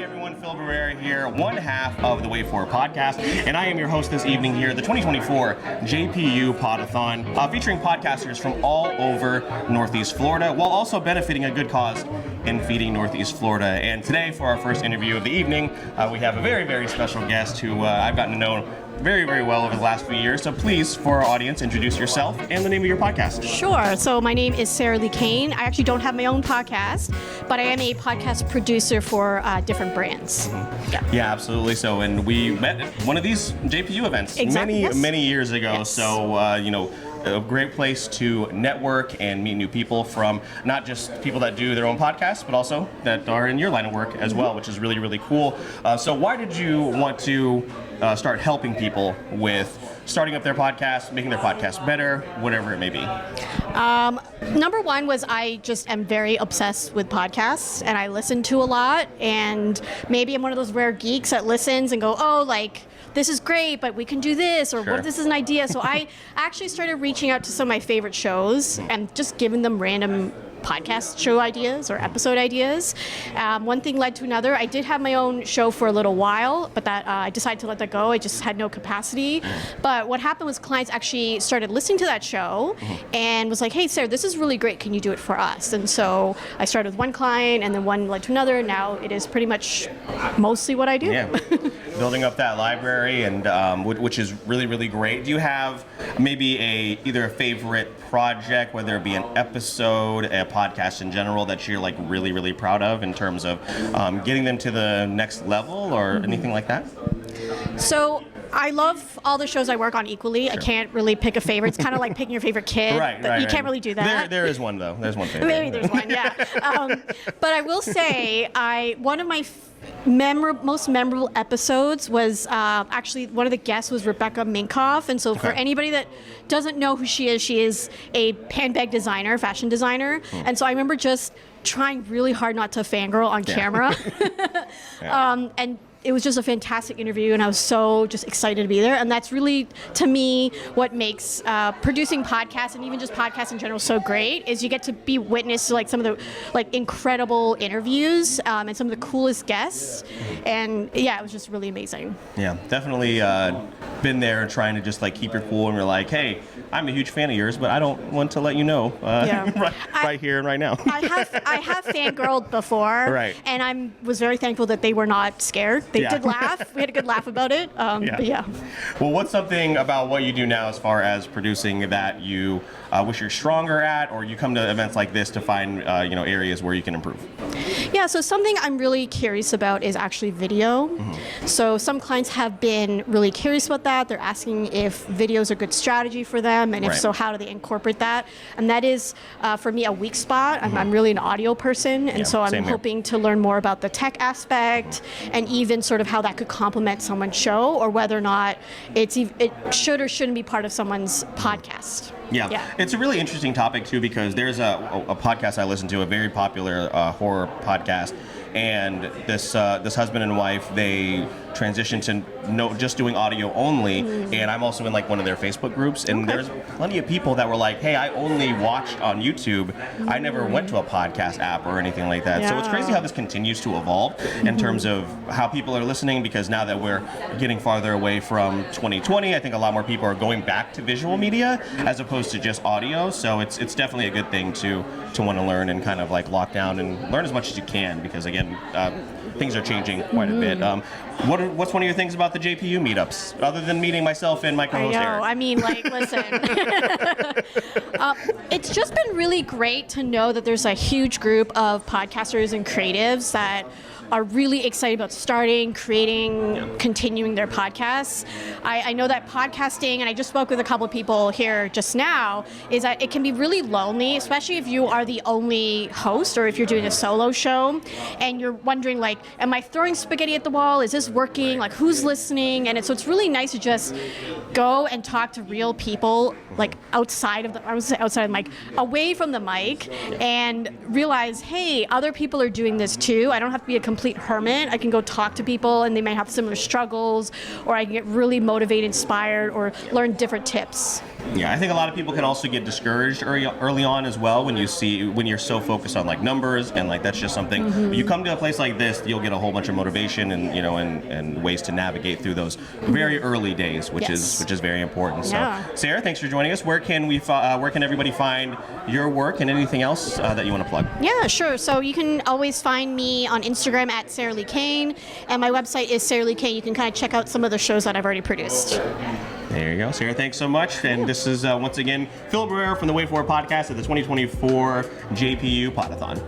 everyone, Phil Barrera here, one half of the Wave 4 podcast, and I am your host this evening here, the 2024 JPU Podathon, featuring podcasters from all over Northeast Florida, while also benefiting a good cause in feeding Northeast Florida. And today, for our first interview of the evening, we have a very, very special guest who I've gotten to know very, very well over the last few years. So please, for our audience, introduce yourself and the name of your podcast. Sure. So my name is Sarah Li-Cain. I actually don't have my own podcast, but I am a podcast producer for different brands. Mm-hmm. Yeah, absolutely. So, and we met at one of these JPU events many years ago. Yes. So, a great place to network and meet new people from not just people that do their own podcasts, but also that are in your line of work as well, which is really, really cool. So why did you want to start helping people with starting up their podcast, making their podcast better, whatever it may be? Number one was I just am very obsessed with podcasts, and I listen to a lot, and maybe I'm one of those rare geeks that listens and go, this is great, but we can do this, or what if this is an idea? So I actually started reaching out to some of my favorite shows and just giving them random podcast show ideas or episode ideas. One thing led to another. I did have my own show for a little while, but that I decided to let that go. I just had no capacity. But what happened was clients actually started listening to that show and was like, hey, Sarah, this is really great. Can you do it for us? And so I started with one client, and then one led to another. Now it is pretty much mostly what I do. Yeah. Building up that library, and which is really, really great. Do you have maybe either a favorite project, whether it be an episode, a podcast in general, that you're like really, really proud of in terms of getting them to the next level or anything like that? So I love all the shows I work on equally. Sure. I can't really pick a favorite. It's kind of like picking your favorite kid. Right. You can't really do that. There is one, though. There's one favorite. Maybe there's one, yeah. But I will say, one of my most memorable episodes was actually one of the guests was Rebecca Minkoff. And so for anybody that doesn't know who she is a handbag designer, fashion designer. And so I remember just trying really hard not to fangirl on camera. And it was just a fantastic interview, and I was so just excited to be there. And that's really, to me, what makes producing podcasts and even just podcasts in general so great, is you get to be witness to like some of the incredible interviews and some of the coolest guests. And yeah, it was just really amazing. Yeah, definitely been there trying to just keep your cool, and we're like, hey, I'm a huge fan of yours, but I don't want to let you know right here and right now. I have fangirled before, right. And I was very thankful that they were not scared. They did laugh. We had a good laugh about it. But yeah. Well, what's something about what you do now as far as producing that you wish you're stronger at, or you come to events like this to find areas where you can improve? Yeah, so something I'm really curious about is actually video. So some clients have been really curious about that. They're asking if video is a good strategy for them, and if so, how do they incorporate that? And that is, for me, a weak spot. I'm really an audio person, and so I'm hoping to learn more about the tech aspect, and even sort of how that could complement someone's show, or whether or not it should or shouldn't be part of someone's podcast. Yeah. It's a really interesting topic too, because there's a podcast I listen to, a very popular horror podcast, and this husband and wife, they transitioned to just doing audio only, and I'm also in one of their Facebook groups, and there's plenty of people that were like, hey, I only watched on YouTube, I never went to a podcast app or anything like that. So it's crazy how this continues to evolve in terms of how people are listening, because now that we're getting farther away from 2020, I think a lot more people are going back to visual media as opposed to just audio. So it's definitely a good thing to want to learn and kind of lock down and learn as much as you can, because again, things are changing quite a bit. What's one of your things about the JPU meetups, other than meeting myself and my co-host Eric? I mean, listen. It's just been really great to know that there's a huge group of podcasters and creatives that are really excited about starting, creating, continuing their podcasts. I know that podcasting, and I just spoke with a couple of people here just now, is that it can be really lonely, especially if you are the only host or if you're doing a solo show and you're wondering, am I throwing spaghetti at the wall? Is this working? Who's listening? And so it's really nice to just go and talk to real people, outside of the mic, away from the mic, and realize, hey, other people are doing this too. I don't have to be a complete hermit. I can go talk to people and they may have similar struggles, or I can get really motivated, inspired, or learn different tips. Yeah, I think a lot of people can also get discouraged early on as well when you're so focused on like numbers and like that's just something. When you come to a place like this, you'll get a whole bunch of motivation and and ways to navigate through those very early days, which is very important. Yeah. So, Sarah, thanks for joining us. Where can everybody find your work and anything else that you want to plug? Yeah, sure. So you can always find me on Instagram at Sarah Li-Cain, and my website is Sarah Li-Cain. You can kind of check out some of the shows that I've already produced. There you go. Sarah, thanks so much. And this is, once again, Phil Barrera from the Way Forward podcast at the 2024 JPU Podathon.